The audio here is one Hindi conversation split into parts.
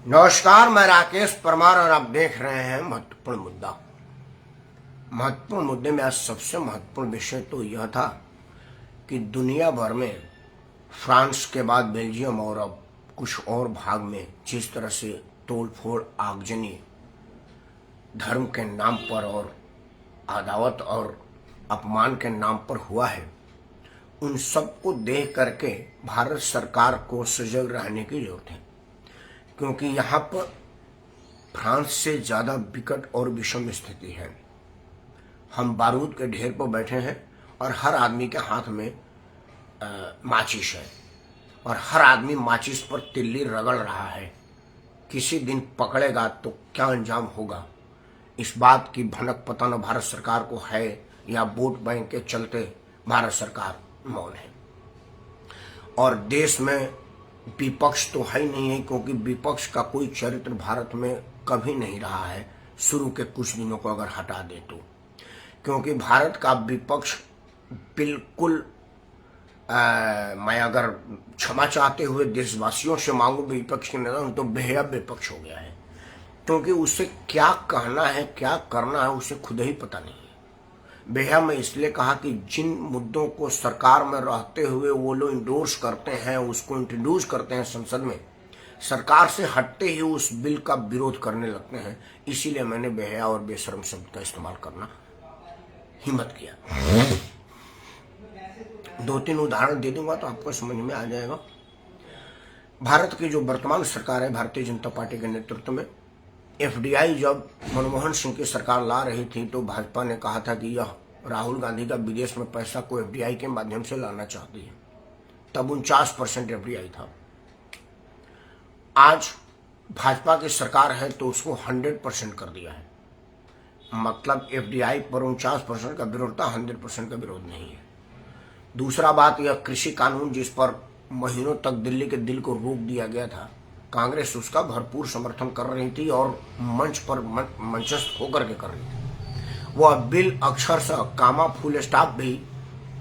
नमस्कार, मैं राकेश परमार और आप देख रहे हैं महत्वपूर्ण मुद्दा। महत्वपूर्ण मुद्दे में आज सबसे महत्वपूर्ण विषय तो यह था कि दुनिया भर में फ्रांस के बाद बेल्जियम और अब कुछ और भाग में जिस तरह से तोड़फोड़ आगजनी धर्म के नाम पर और अदावत और अपमान के नाम पर हुआ है, उन सबको देख करके भारत सरकार को सजग रहने की जरूरत है, क्योंकि यहाँ पर फ्रांस से ज़्यादा विकट और विषम स्थिति है। हम बारूद के ढेर पर बैठे हैं और हर आदमी के हाथ में माचिस है और हर आदमी माचिस पर तिल्ली रगड़ रहा है। किसी दिन पकड़ेगा तो क्या अंजाम होगा, इस बात की भनक पता न भारत सरकार को है या वोट बैंक के चलते भारत सरकार मौन है। और देश में विपक्ष तो है ही नहीं है, क्योंकि विपक्ष का कोई चरित्र भारत में कभी नहीं रहा है, शुरू के कुछ दिनों को अगर हटा दे तो। क्योंकि भारत का विपक्ष बिल्कुल मैं अगर क्षमा चाहते हुए देशवासियों से मांगू विपक्ष के नेता, तो बेहया विपक्ष हो गया है। क्योंकि उसे क्या कहना है क्या करना है उसे खुद ही पता नहीं है। बेहया में इसलिए कहा कि जिन मुद्दों को सरकार में रहते हुए वो लोग इंडोर्स करते हैं, उसको इंट्रोड्यूस करते हैं संसद में, सरकार से हटते ही उस बिल का विरोध करने लगते हैं। इसीलिए मैंने बेहया और बेशर्म शब्द का इस्तेमाल करना हिम्मत किया। दो तीन उदाहरण दे दूंगा तो आपको समझ में आ जाएगा। भारत की जो वर्तमान सरकार है, भारतीय जनता पार्टी के नेतृत्व में, एफडीआई जब मनमोहन सिंह की सरकार ला रही थी तो भाजपा ने कहा था कि यह राहुल गांधी का विदेश में पैसा को एफडीआई के माध्यम से लाना चाहती है। तब 49% एफडीआई था। आज भाजपा की सरकार है तो उसको 100% कर दिया है। मतलब एफडीआई पर 49% का विरोध था, 100% का विरोध नहीं है। दूसरा बात, यह कृषि कानून जिस पर महीनों तक दिल्ली के दिल को रोक दिया गया था, कांग्रेस उसका भरपूर समर्थन कर रही थी और मंच पर मंचस्थ होकर के कर रही थी। वह बिल अक्षरशः कामा फुल स्टॉप भी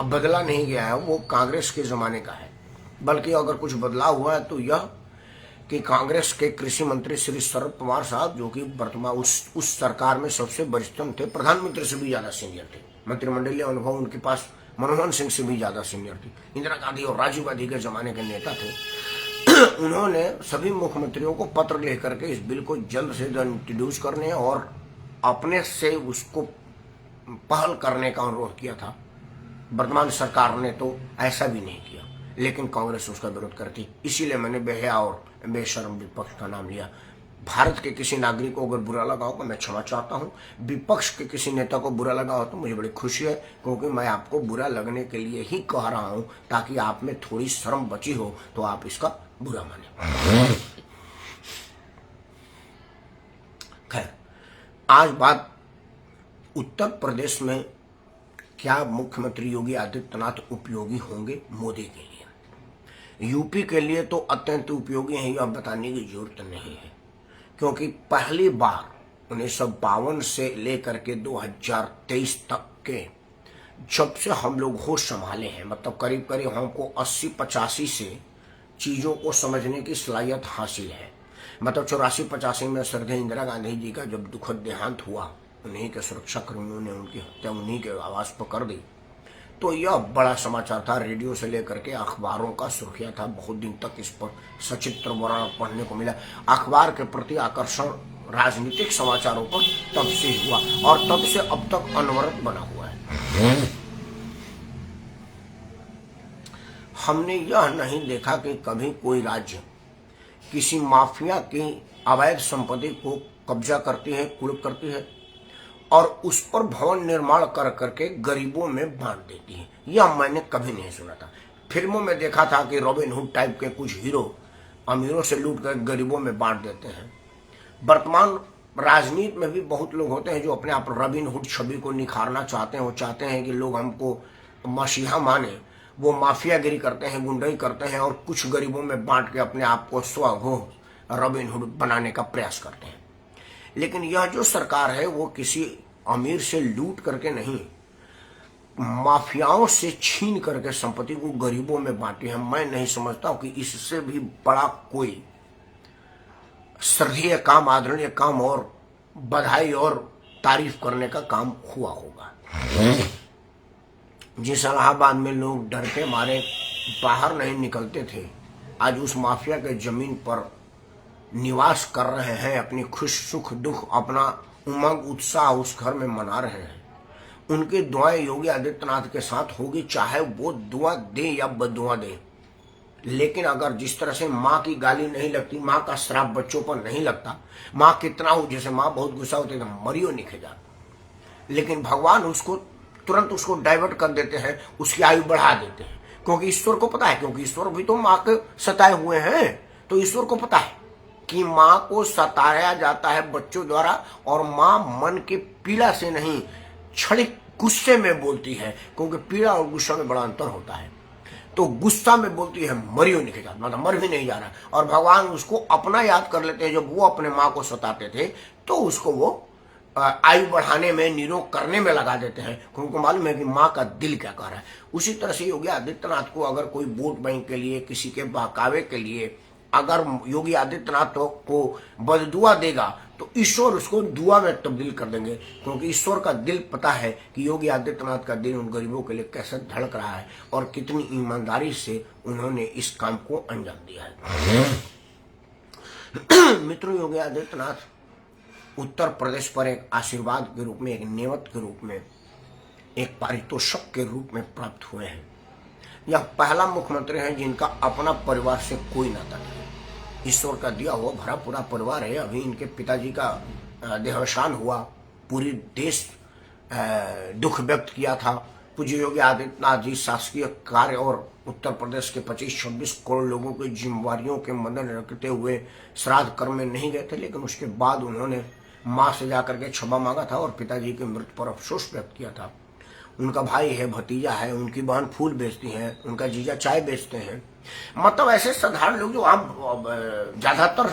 अब बदला नहीं गया है, वो कांग्रेस के जमाने का है। बल्कि अगर कुछ बदलाव हुआ है तो यह कि कांग्रेस के कृषि मंत्री श्री शरद पवार साहब, जो कि वर्तमान उस सरकार में सबसे वरिष्ठतम थे, प्रधानमंत्री से भी ज्यादा सीनियर थे, मंत्रिमंडलीय अनुभव उनके पास मनमोहन सिंह से भी ज्यादा सीनियर थी, इंदिरा गांधी और राजीव गांधी के जमाने के नेता थे। उन्होंने सभी मुख्यमंत्रियों को पत्र लेकर के इस बिल को जल्द से जल्द इंट्रोड्यूस करने और अपने से उसको पहल करने का अनुरोध किया था। वर्तमान सरकार ने तो ऐसा भी नहीं किया, लेकिन कांग्रेस उसका विरोध करती। इसीलिए मैंने बेहया और बेशर्म विपक्ष का नाम लिया। भारत के किसी नागरिक को अगर बुरा लगा हो तो मैं क्षमा चाहता हूँ। विपक्ष के किसी नेता को बुरा लगा हो तो मुझे बड़ी खुशी है, क्योंकि मैं आपको बुरा लगने के लिए ही कह रहा हूँ, ताकि आप में थोड़ी शर्म बची हो तो आप इसका बुरा माने। खैर, आज बात उत्तर प्रदेश में क्या मुख्यमंत्री योगी आदित्यनाथ उपयोगी होंगे मोदी के लिए। यूपी के लिए तो अत्यंत उपयोगी है, यह बताने की जरूरत नहीं है, क्योंकि पहली बार 1952 से लेकर के 2023 तक के जब से हम लोग होश संभाले हैं, मतलब करीब करीब हमको 80-85 से चीजों को समझने की सलाहियत हासिल है। मतलब 84-85 में श्रद्धेय इंदिरा गांधी जी का जब दुखद देहांत हुआ, उन्हीं के सुरक्षा कर्मियों ने उनकी हत्या उन्हीं के आवास पर कर दी, तो यह बड़ा समाचार था। रेडियो से लेकर के अखबारों का सुर्खियां था, बहुत दिन तक इस पर सचित्र वर्णन पढ़ने को मिला। अखबार के प्रति आकर्षण राजनीतिक समाचारों पर तब से हुआ और तब से अब तक अनवरत बना हुआ है। हमने यह नहीं देखा कि कभी कोई राज्य किसी माफिया की अवैध संपत्ति को कब्जा करती है, कुर्क करती है और उस पर भवन निर्माण कर करके गरीबों में बांट देती है। यह मैंने कभी नहीं सुना था। फिल्मों में देखा था कि रॉबिन हुड टाइप के कुछ हीरो अमीरों से लूट कर गरीबों में बांट देते हैं। वर्तमान राजनीति में भी बहुत लोग होते हैं जो अपने आप रॉबिन हुड छवि को निखारना चाहते हैं। वो चाहते हैं कि लोग हमको मसीहा माने। वो माफियागिरी करते हैं, गुंडाई करते हैं और कुछ गरीबों में बांट के अपने आप को स्वघोष रॉबिन हुड बनाने का प्रयास करते हैं। लेकिन यह जो सरकार है वो किसी अमीर से लूट करके नहीं, माफियाओं से छीन करके संपत्ति को गरीबों में बांटी है। मैं नहीं समझता कि इससे भी बड़ा कोई श्रद्धेय काम, आदरणीय काम और बधाई और तारीफ करने का काम हुआ होगा। जिस इलाहाबाद में लोग डर के मारे बाहर नहीं निकलते थे, आज उस माफिया के जमीन पर निवास कर रहे हैं, अपनी खुश सुख दुख, अपना उमंग उत्साह उस घर में मना रहे हैं। उनकी दुआएं योगी आदित्यनाथ के साथ होगी, चाहे वो दुआ दे या बदुआ दे। लेकिन अगर जिस तरह से माँ की गाली नहीं लगती, माँ का श्राप बच्चों पर नहीं लगता, माँ कितना हो, जैसे माँ बहुत गुस्सा होती है मरियो निखे जा, लेकिन भगवान उसको तुरंत उसको डाइवर्ट कर देते हैं, उसकी आयु बढ़ा देते हैं, क्योंकि ईश्वर को पता है, क्योंकि ईश्वर भी तो माँ के सताए हुए हैं, तो ईश्वर को पता है कि माँ को सताया जाता है बच्चों द्वारा, और माँ मन के पीड़ा से नहीं क्षणिक गुस्से में बोलती है, क्योंकि पीड़ा और गुस्सा में बड़ा अंतर होता है। तो गुस्सा में बोलती है मरियो निकल जाता, मतलब मर भी नहीं जा रहा, और भगवान उसको अपना याद कर लेते हैं। जब वो अपने माँ को सताते थे तो उसको वो आयु बढ़ाने में, निरोग करने में लगा देते हैं, क्योंकि मालूम है कि माँ का दिल क्या कह रहा है। उसी तरह से योगी आदित्यनाथ को अगर कोई वोट बैंक के लिए, किसी के बहकावे के लिए अगर योगी आदित्यनाथ को बददुआ देगा तो ईश्वर उसको दुआ में तब्दील कर देंगे, क्योंकि ईश्वर का दिल पता है कि योगी आदित्यनाथ का दिल उन गरीबों के लिए कैसे धड़क रहा है और कितनी ईमानदारी से उन्होंने इस काम को अंजाम दिया है। मित्रों, योगी आदित्यनाथ उत्तर प्रदेश पर एक आशीर्वाद के रूप में, एक नेमत के रूप में, एक पारितोषिक के रूप में प्राप्त हुए हैं। यह पहला मुख्यमंत्री है जिनका अपना परिवार से कोई नाता नहीं। ईश्वर का दिया हुआ भरा पूरा परिवार है। अभी इनके पिताजी का देहावसान हुआ, पूरी देश दुख व्यक्त किया था। पूज्य योगी आदित्यनाथ जी शासकीय कार्य और उत्तर प्रदेश के 25-26 करोड़ लोगों की जिम्मेवारियों के मद्देनजर रखते हुए श्राद्ध कर्म में नहीं गए थे, लेकिन उसके बाद उन्होंने माँ से जाकर के क्षमा मांगा था और पिताजी की मृत्यु पर अफसोस व्यक्त किया था। उनका भाई है, भतीजा है, उनकी बहन फूल बेचती है, उनका जीजा चाय बेचते हैं। मतलब ऐसे साधारण लोग जो आप ज्यादातर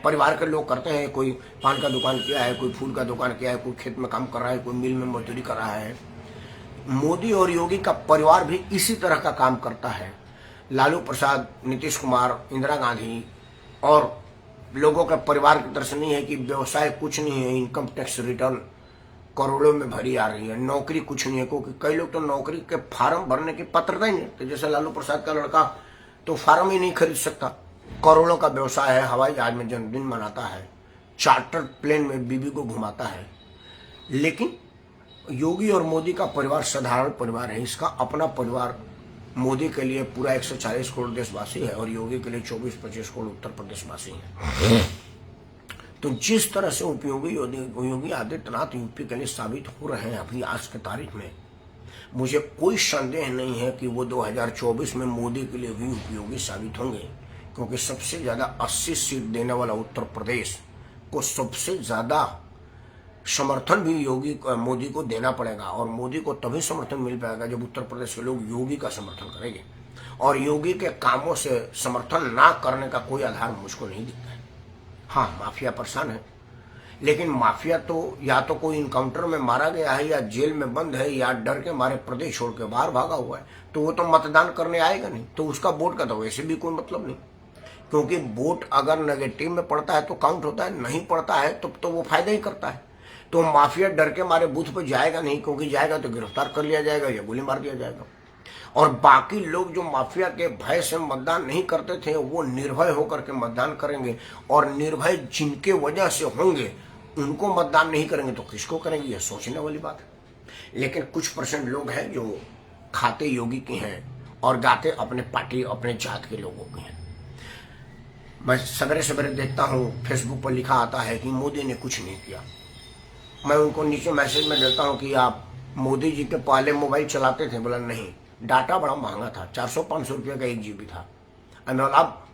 परिवार के लोग करते हैं, कोई पान का दुकान किया है, कोई फूल का दुकान किया है, कोई खेत में काम कर रहा है, कोई मिल में मजदूरी कर रहा है। मोदी और योगी का परिवार भी इसी तरह का काम करता है। लालू प्रसाद, नीतीश कुमार, इंदिरा गांधी और लोगों का परिवार की तरह से नहीं है कि व्यवसाय कुछ नहीं है, इनकम टैक्स रिटर्न करोड़ों में भरी आ रही है, नौकरी कुछ नहीं है, क्योंकि कई लोग तो नौकरी के फार्म भरने की पात्रता ही नहीं, तो जैसे लालू प्रसाद का लड़का तो फार्म ही नहीं खरीद सकता। करोड़ों का व्यवसाय है, हवाई जहाज में जन्मदिन मनाता है, चार्टर्ड प्लेन में बीबी को घुमाता है। लेकिन योगी और मोदी का परिवार साधारण परिवार है। इसका अपना परिवार मोदी के लिए पूरा 140 करोड़ देशवासी है और योगी के लिए 24-25 करोड़ उत्तर प्रदेशवासी है। तो जिस तरह से उपयोगी योगी आदित्यनाथ यूपी के लिए साबित हो रहे हैं अभी आज के तारीख में, मुझे कोई संदेह नहीं है कि वो 2024 में मोदी के लिए भी उपयोगी साबित होंगे, क्योंकि सबसे ज्यादा 80 सीट देने वाला उत्तर प्रदेश को सबसे ज्यादा समर्थन भी मोदी को देना पड़ेगा। और मोदी को तभी समर्थन मिल पाएगा जब उत्तर प्रदेश के लोग योगी का समर्थन करेंगे, और योगी के कामों से समर्थन ना करने का कोई आधार मुझको नहीं दिखता है। हाँ, माफिया परेशान है, लेकिन माफिया तो या तो कोई इनकाउंटर में मारा गया है, या जेल में बंद है, या डर के मारे प्रदेश छोड़ के बाहर भागा हुआ है, तो वो तो मतदान करने आएगा नहीं, तो उसका वोट का तो वैसे भी कोई मतलब नहीं, क्योंकि वोट अगर नेगेटिव में पड़ता है तो काउंट होता है, नहीं पड़ता है तो वो फायदा ही करता है। तो माफिया डर के मारे बूथ पर जाएगा नहीं, क्योंकि जाएगा तो गिरफ्तार कर लिया जाएगा या गोली मार दिया जाएगा। और बाकी लोग जो माफिया के भय से मतदान नहीं करते थे, वो निर्भय होकर के मतदान करेंगे, और निर्भय जिनके वजह से होंगे उनको मतदान नहीं करेंगे तो किसको करेंगे, ये सोचने वाली बात है। लेकिन कुछ % लोग हैं जो खाते योगी के हैं और गाते अपने पार्टी, अपने जात के लोगों के हैं। मैं सवेरे सवेरे देखता हूँ फेसबुक पर लिखा आता है कि मोदी ने कुछ नहीं किया। मैं उनको नीचे मैसेज में देता हूँ कि आप मोदी जी के पहले मोबाइल चलाते थे? बोला नहीं, डाटा बड़ा महंगा था, 400-500 रुपये का 1 GB था।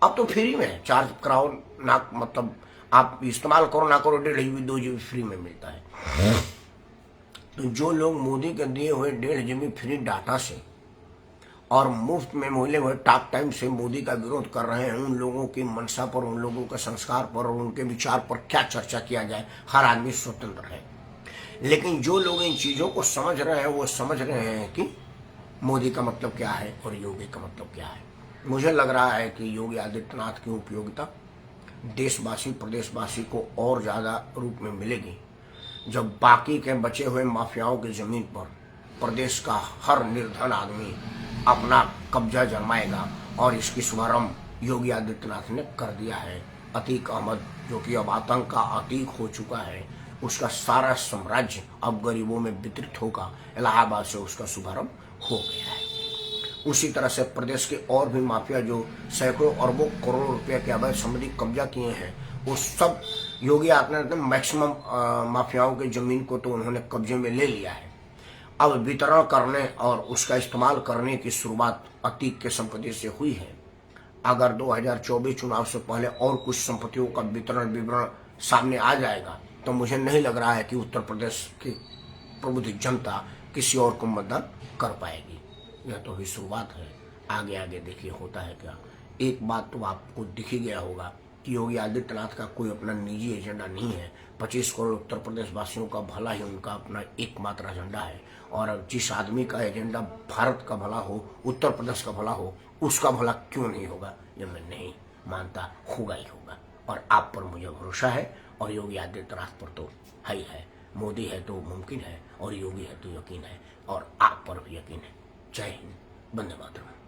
अब तो फ्री में है, चार्ज कराओ ना, मतलब आप इस्तेमाल करो ना करो, 1.5 GB 2 GB फ्री में मिलता है। तो जो लोग मोदी के दिए हुए 1.5 GB फ्री डाटा से और मुफ्त में मिले हुए टॉक टाइम से मोदी का विरोध कर रहे हैं, उन लोगों की मंशा पर, उन लोगों के संस्कार पर और उनके विचार पर क्या चर्चा किया जाए, हर आदमी स्वतंत्र है। लेकिन जो लोग इन चीजों को समझ रहे हैं वो समझ रहे हैं कि मोदी का मतलब क्या है और योगी का मतलब क्या है। मुझे लग रहा है कि योगी आदित्यनाथ की उपयोगिता देशवासी प्रदेशवासी को और ज़्यादा रूप में मिलेगी जब बाकी के बचे हुए माफियाओं की ज़मीन पर प्रदेश का हर निर्धन आदमी अपना कब्जा जमाएगा। और इसकी शुभारंभ योगी आदित्यनाथ ने कर दिया है। अतीक अहमद जो कि अब आतंक का अतीक हो चुका है, उसका सारा साम्राज्य अब गरीबों में वितरित होगा। इलाहाबाद से उसका शुभारंभ हो गया है। उसी तरह से प्रदेश के और भी माफिया जो सैकड़ों अरबों करोड़ों रुपए के अवैध संपत्ति कब्जा किए हैं, वो सब योगी आदित्यनाथ ने मैक्सिमम माफियाओं की जमीन को तो उन्होंने कब्जे में ले लिया है। अब वितरण करने और उसका इस्तेमाल करने की शुरुआत अतीक के संपत्ति से हुई है। अगर 2024 चुनाव से पहले और कुछ संपत्तियों का वितरण विवरण सामने आ जाएगा तो मुझे नहीं लग रहा है कि उत्तर प्रदेश की प्रबुद्ध जनता किसी और को मतदान कर पाएगी। यह तो भी शुरुआत है, आगे आगे देखिए होता है क्या। एक बात तो आपको दिख ही गया होगा कि योगी आदित्यनाथ का कोई अपना निजी एजेंडा नहीं है। 25 करोड़ उत्तर प्रदेश वासियों का भला ही उनका अपना एकमात्र एजेंडा है। और जिस आदमी का एजेंडा भारत का भला हो, उत्तर प्रदेश का भला हो, उसका भला क्यों नहीं होगा, ये मैं नहीं मानता, होगा ही होगा। और आप पर मुझे भरोसा है और योगी आदित्यनाथ पर तो है ही है। मोदी है तो मुमकिन है और योगी है तो यकीन है और आप पर भी यकीन है। जय हिंद, वंदे मातरम।